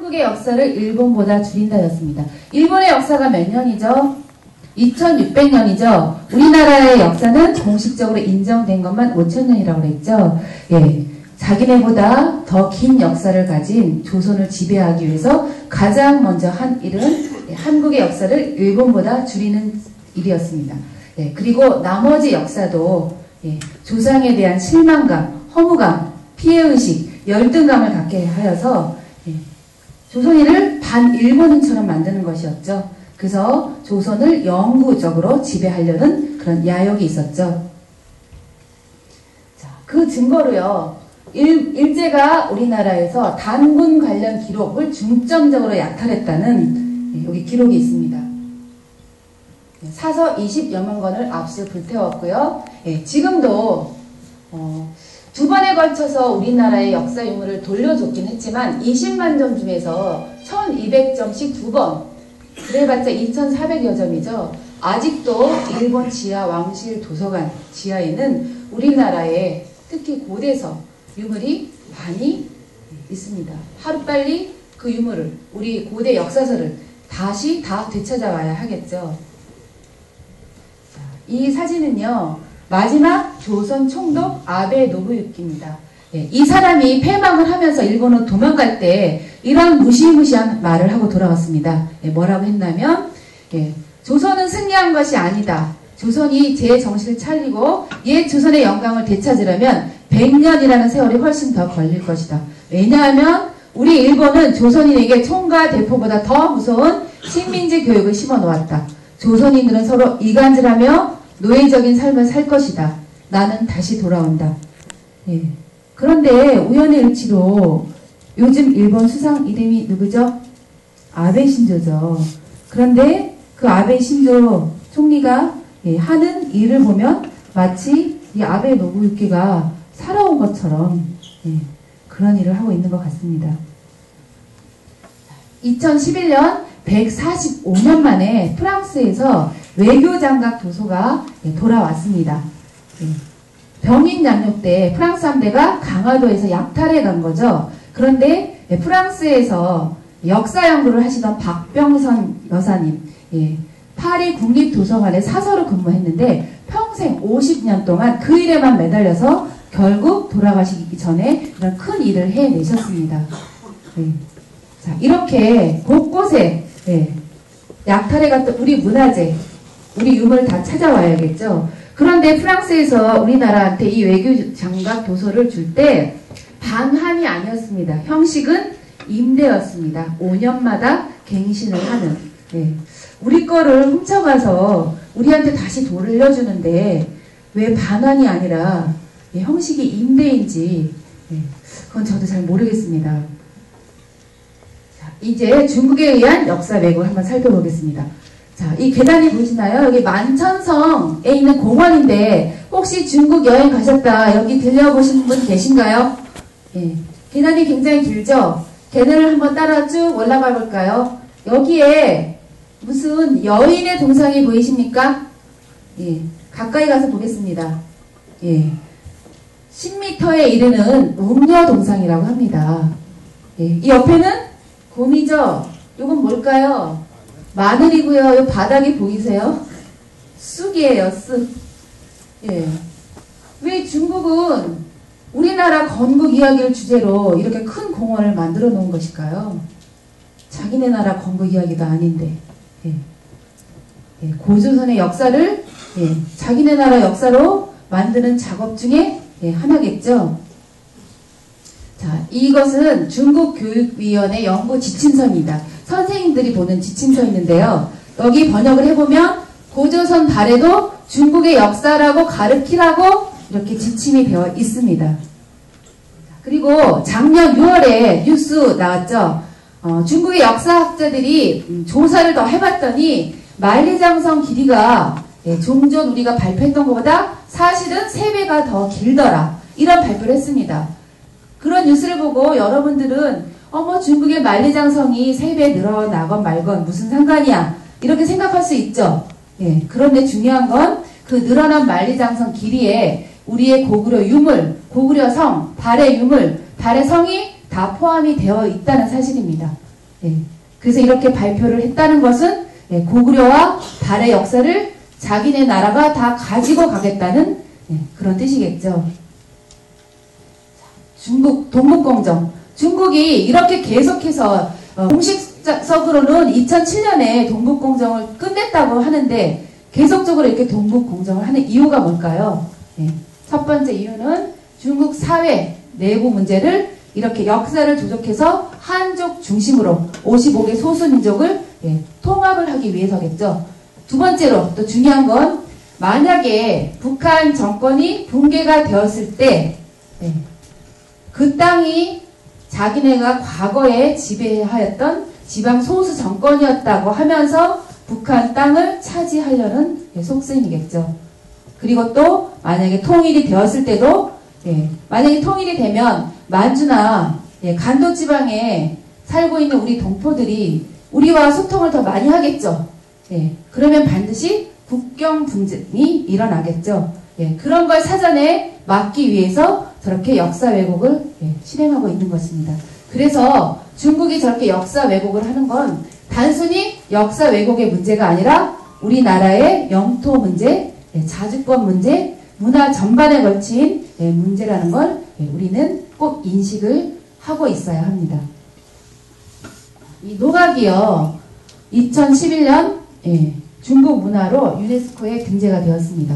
한국의 역사를 일본보다 줄인다였습니다. 일본의 역사가 몇 년이죠? 2600년이죠. 우리나라의 역사는 공식적으로 인정된 것만 5000년이라고 그랬죠. 예, 자기네보다 더 긴 역사를 가진 조선을 지배하기 위해서 가장 먼저 한 일은 한국의 역사를 일본보다 줄이는 일이었습니다. 예, 그리고 나머지 역사도 조상에 대한 실망감, 허무감, 피해의식, 열등감을 갖게 하여서 조선인을 반일본인처럼 만드는 것이었죠. 그래서 조선을 영구적으로 지배하려는 그런 야욕이 있었죠. 자, 그 증거로요. 일제가 우리나라에서 단군 관련 기록을 중점적으로 약탈했다는 여기 기록이 있습니다. 사서 20여만 권을 압수 불태웠고요. 지금도 두 번에 걸쳐서 우리나라의 역사 유물을 돌려줬긴 했지만 20만 점 중에서 1200점씩 두 번, 그래봤자 2400여 점이죠. 아직도 일본 지하 왕실 도서관 지하에는 우리나라의 특히 고대서 유물이 많이 있습니다. 하루빨리 그 유물을, 우리 고대 역사서를 다시 다 되찾아와야 하겠죠. 자, 이 사진은요. 마지막 조선 총독 아베 노부유키입니다. 이 사람이 패망을 하면서 일본으로 도망갈 때 이런 무시무시한 말을 하고 돌아왔습니다. 뭐라고 했냐면 조선은 승리한 것이 아니다. 조선이 제 정신을 차리고 옛 조선의 영광을 되찾으려면 100년이라는 세월이 훨씬 더 걸릴 것이다. 왜냐하면 우리 일본은 조선인에게 총과 대포보다 더 무서운 식민지 교육을 심어놓았다. 조선인들은 서로 이간질하며 노예적인 삶을 살 것이다. 나는 다시 돌아온다. 그런데 우연의 일치로 요즘 일본 수상 이름이 누구죠? 아베 신조죠. 그런데 그 아베 신조 총리가 하는 일을 보면 마치 이 아베 노부유키가 살아온 것처럼 그런 일을 하고 있는 것 같습니다. 2011년 145년 만에 프랑스에서 외교장각 도서가 돌아왔습니다. 병인 양육 때 프랑스 함대가 강화도에서 약탈해 간 거죠. 그런데 프랑스에서 역사 연구를 하시던 박병선 여사님, 파리 국립도서관에 사서로 근무했는데 평생 50년 동안 그 일에만 매달려서 결국 돌아가시기 전에 이런 큰 일을 해내셨습니다. 자, 이렇게 곳곳에 약탈해 갔던 우리 문화재, 우리 유물 다 찾아와야겠죠. 그런데 프랑스에서 우리나라한테 이 외교장각 도서를 줄 때 반환이 아니었습니다. 형식은 임대였습니다. 5년마다 갱신을 하는. 우리 거를 훔쳐가서 우리한테 다시 돌려주는데 왜 반환이 아니라 형식이 임대인지 그건 저도 잘 모르겠습니다. 자, 이제 중국에 의한 역사 왜곡을 한번 살펴보겠습니다. 자, 이 계단이 보시나요? 여기 만천성에 있는 공원인데 혹시 중국 여행 가셨다 여기 들려보신 분 계신가요? 계단이 굉장히 길죠? 계단을 한번 따라 쭉 올라가 볼까요? 여기에 무슨 여인의 동상이 보이십니까? 가까이 가서 보겠습니다. 10m에 이르는 웅녀 동상이라고 합니다. 이 옆에는 곰이죠? 이건 뭘까요? 마늘이고요. 이 바닥이 보이세요? 쑥이에요, 쑥. 왜 중국은 우리나라 건국 이야기를 주제로 이렇게 큰 공원을 만들어 놓은 것일까요? 자기네 나라 건국 이야기도 아닌데. 고조선의 역사를 자기네 나라 역사로 만드는 작업 중에 하나겠죠. 자, 이것은 중국교육위원회 연구 지침서입니다. 선생님들이 보는 지침서였는데요. 여기 번역을 해보면 고조선 발해도 중국의 역사라고 가르치라고 이렇게 지침이 되어 있습니다. 그리고 작년 6월에 뉴스 나왔죠. 중국의 역사학자들이 조사를 더 해봤더니 만리장성 길이가 종전 우리가 발표했던 것보다 사실은 3배가 더 길더라. 이런 발표를 했습니다. 그런 뉴스를 보고 여러분들은 중국의 만리장성이 3배 늘어나건 말건 무슨 상관이야 이렇게 생각할 수 있죠. 그런데 중요한 건 그 늘어난 만리장성 길이에 우리의 고구려 유물, 고구려 성, 발해 유물, 발해 성이 다 포함이 되어 있다는 사실입니다. 예, 그래서 이렇게 발표를 했다는 것은 예, 고구려와 달의 역사를 자기네 나라가 다 가지고 가겠다는 예, 그런 뜻이겠죠. 중국 동북공정. 중국이 이렇게 계속해서 공식적으로는 2007년에 동북공정을 끝냈다고 하는데 계속적으로 이렇게 동북공정을 하는 이유가 뭘까요? 예, 첫 번째 이유는 중국 사회 내부 문제를 이렇게 역사를 조작해서 한족 중심으로 55개 소수민족을 예, 통합을 하기 위해서겠죠. 두 번째로 또 중요한 건 만약에 북한 정권이 붕괴가 되었을 때 예, 그 땅이 자기네가 과거에 지배하였던 지방 소수 정권이었다고 하면서 북한 땅을 차지하려는 예, 속셈이겠죠. 그리고 또 만약에 통일이 되었을 때도 예, 만약에 통일이 되면 만주나 예, 간도 지방에 살고 있는 우리 동포들이 우리와 소통을 더 많이 하겠죠. 예, 그러면 반드시 국경 분쟁이 일어나겠죠. 예, 그런 걸 사전에 막기 위해서 저렇게 역사 왜곡을 예, 실행하고 있는 것입니다. 그래서 중국이 저렇게 역사 왜곡을 하는 건 단순히 역사 왜곡의 문제가 아니라 우리나라의 영토 문제, 예, 자주권 문제, 문화 전반에 걸친 예, 문제라는 걸 예, 우리는 꼭 인식을 하고 있어야 합니다. 이 노각이요, 2011년 예, 중국 문화로 유네스코에 등재가 되었습니다.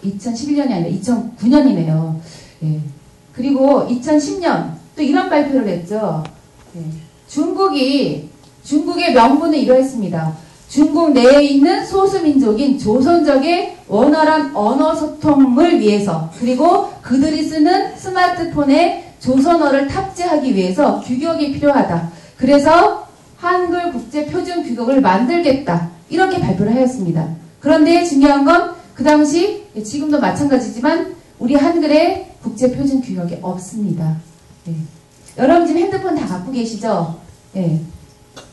2011년이 아니라 2009년이네요. 예. 그리고 2010년 또 이런 발표를 했죠. 예. 중국의 명분은 이러했습니다. 중국 내에 있는 소수민족인 조선족의 원활한 언어 소통을 위해서, 그리고 그들이 쓰는 스마트폰에 조선어를 탑재하기 위해서 규격이 필요하다. 그래서 한글 국제 표준 규격을 만들겠다. 이렇게 발표를 하였습니다. 그런데 중요한 건 그 당시, 지금도 마찬가지지만 우리 한글에 국제 표준 규격이 없습니다. 예. 여러분 지금 핸드폰 다 갖고 계시죠? 예.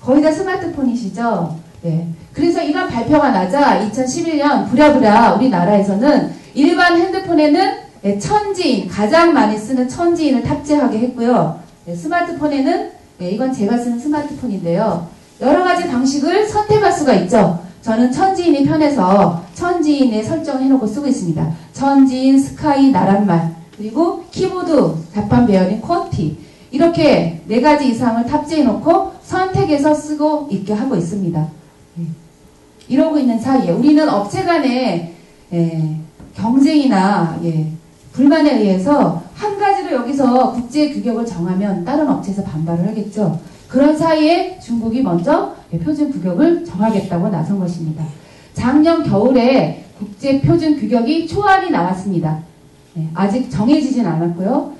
거의 다 스마트폰이시죠? 예. 그래서 이런 발표가 나자 2011년 부랴부랴 우리나라에서는 일반 핸드폰에는 예, 천지인, 가장 많이 쓰는 천지인을 탑재하게 했고요. 예, 스마트폰에는 예, 이건 제가 쓰는 스마트폰인데요. 여러 가지 방식을 선택할 수가 있죠. 저는 천지인이 편해서 천지인에 설정해놓고 쓰고 있습니다. 천지인, 스카이, 나란말, 그리고 키보드, 자판 배열인 쿼티, 이렇게 4가지 이상을 탑재해놓고 선택해서 쓰고 있게 하고 있습니다. 이러고 있는 사이에 우리는 업체 간의 경쟁이나 불만에 의해서 한 가지로 여기서 국제 규격을 정하면 다른 업체에서 반발을 하겠죠. 그런 사이에 중국이 먼저 표준 규격을 정하겠다고 나선 것입니다. 작년 겨울에 국제 표준 규격이 초안이 나왔습니다. 아직 정해지진 않았고요.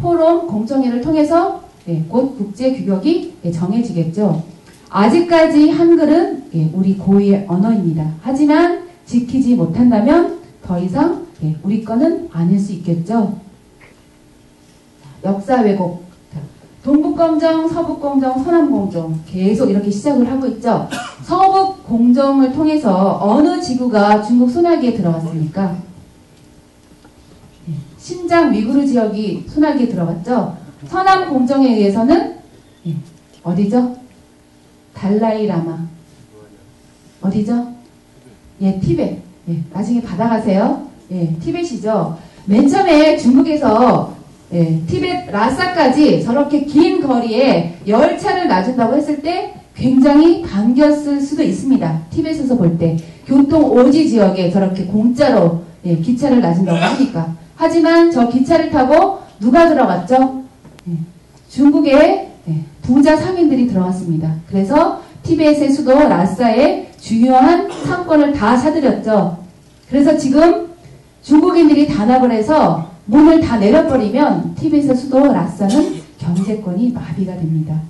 포럼 공청회를 통해서 곧 국제 규격이 정해지겠죠. 아직까지 한글은 우리 고유의 언어입니다. 하지만 지키지 못한다면 더 이상 우리 거는 아닐 수 있겠죠. 역사 왜곡. 동북공정, 서북공정, 서남공정 계속 이렇게 시작을 하고 있죠. 서북공정을 통해서 어느 지구가 중국 소나기에 들어갔습니까? 신장 위구르 지역이 소나기에 들어갔죠. 서남공정에 의해서는 어디죠? 달라이라마. 어디죠? 티벳. 나중에 받아가세요. 티벳이죠. 맨 처음에 중국에서 티벳 라사까지 저렇게 긴 거리에 열차를 놔준다고 했을 때 굉장히 반겼을 수도 있습니다. 티벳에서 볼 때 교통 오지 지역에 저렇게 공짜로 기차를 놔준다고 하니까. 하지만 저 기차를 타고 누가 들어갔죠? 중국의 부자 상인들이 들어왔습니다. 그래서 티벳의 수도 라사의 중요한 상권을 다 사들였죠. 그래서 지금 중국인들이 단합을 해서 문을 다 내려버리면 티벳의 수도 라사는 경제권이 마비가 됩니다.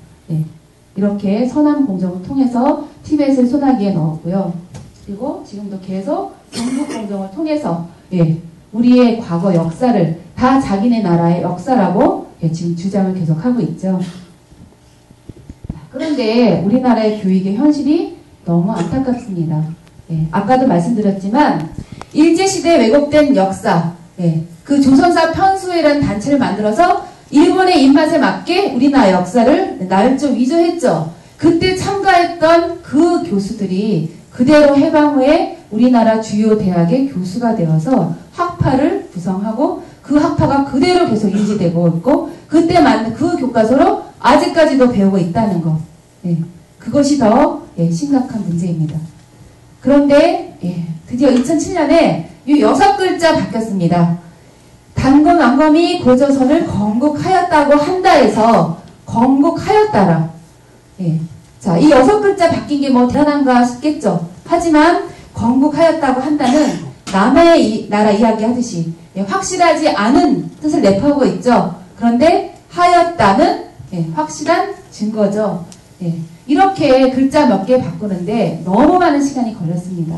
이렇게 서남공정을 통해서 티벳을 소나기에 넣었고요. 그리고 지금도 계속 동북공정을 통해서 우리의 과거 역사를 다 자기네 나라의 역사라고 지금 주장을 계속하고 있죠. 그런데 우리나라의 교육의 현실이 너무 안타깝습니다. 아까도 말씀드렸지만 일제시대에 왜곡된 역사, 그 조선사 편수회라는 단체를 만들어서 일본의 입맛에 맞게 우리나라 역사를 날조 위조했죠. 그때 참가했던 그 교수들이 그대로 해방 후에 우리나라 주요 대학의 교수가 되어서 학파를 구성하고 그 학파가 그대로 계속 유지되고 있고 그때 만든 그 교과서로 아직까지도 배우고 있다는 것. 예, 그것이 더 심각한 문제입니다. 그런데 드디어 2007년에 이 6글자 바뀌었습니다. 단검 왕검이 고조선을 건국하였다고 한다 해서 건국하였다라. 자, 이 6글자 바뀐 게 뭐 대단한가 싶겠죠. 하지만 건국하였다고 한다는 남의 나라 이야기 하듯이 확실하지 않은 뜻을 내포하고 있죠. 그런데 하였다는 확실한 증거죠. 이렇게 글자 몇 개 바꾸는데 너무 많은 시간이 걸렸습니다.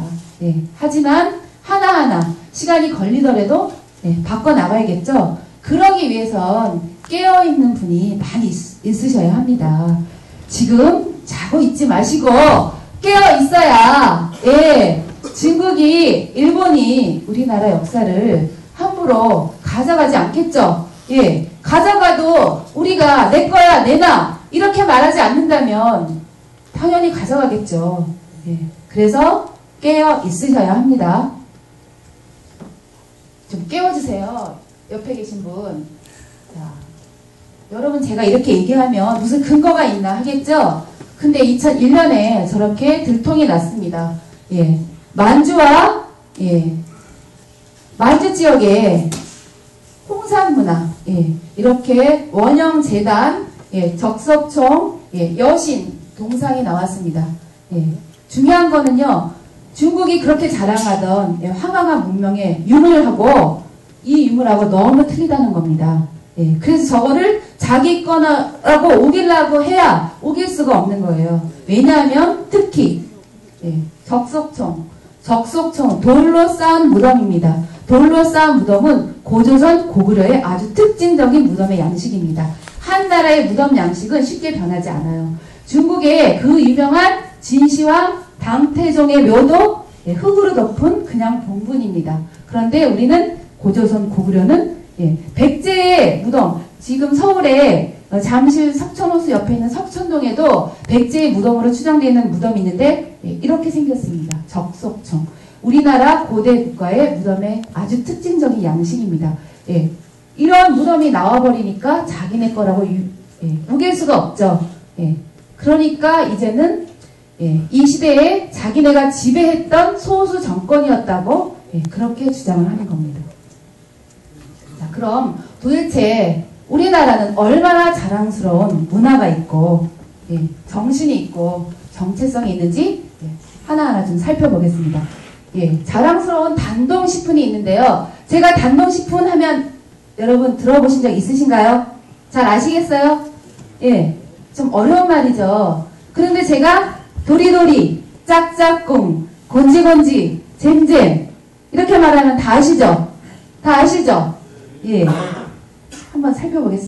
하지만 하나하나 시간이 걸리더라도 바꿔나가야겠죠. 그러기 위해선 깨어있는 분이 많이 있으셔야 합니다. 지금 자고 있지 마시고 깨어있어야 중국이 일본이 우리나라 역사를 함부로 가져가지 않겠죠. 가져가도 우리가 내 거야 내놔 이렇게 말하지 않는다면 당연히 가져가겠죠. 그래서 깨어 있으셔야 합니다. 좀 깨워주세요. 옆에 계신 분. 자, 여러분 제가 이렇게 얘기하면 무슨 근거가 있나 하겠죠? 근데 2001년에 저렇게 들통이 났습니다. 만주와 만주 지역에 홍산문화 이렇게 원형재단 적석총 여신 동상이 나왔습니다. 중요한 거는요. 중국이 그렇게 자랑하던 황황한 문명의 유물하고 이 유물하고 너무 틀리다는 겁니다. 그래서 저거를 자기 거라고 우기려고 해야 우길 수가 없는 거예요. 왜냐하면 특히 적석총 돌로 쌓은 무덤입니다. 돌로 쌓은 무덤은 고조선 고구려의 아주 특징적인 무덤의 양식입니다. 한 나라의 무덤 양식은 쉽게 변하지 않아요. 중국의 그 유명한 진시황 당태종의 묘도 흙으로 덮은 그냥 봉분입니다. 그런데 우리는 고조선 고구려는 백제의 무덤, 지금 서울에 잠실 석천호수 옆에 있는 석천동에도 백제의 무덤으로 추정되어 있는 무덤이 있는데 이렇게 생겼습니다. 적석총. 우리나라 고대 국가의 무덤의 아주 특징적인 양식입니다. 이런 무덤이 나와버리니까 자기네 거라고 우길 수가 없죠. 그러니까 이제는 이 시대에 자기네가 지배했던 소수 정권이었다고 그렇게 주장을 하는 겁니다. 자, 그럼 도대체 우리나라는 얼마나 자랑스러운 문화가 있고 정신이 있고 정체성이 있는지 하나하나 좀 살펴보겠습니다. 자랑스러운 단동식품이 있는데요. 제가 단동식품 하면 여러분 들어보신 적 있으신가요? 잘 아시겠어요? 좀 어려운 말이죠. 그런데 제가 도리도리, 짝짝꿍, 건지건지, 잼잼 이렇게 말하면 다 아시죠? 다 아시죠? 한번 살펴보겠습니다.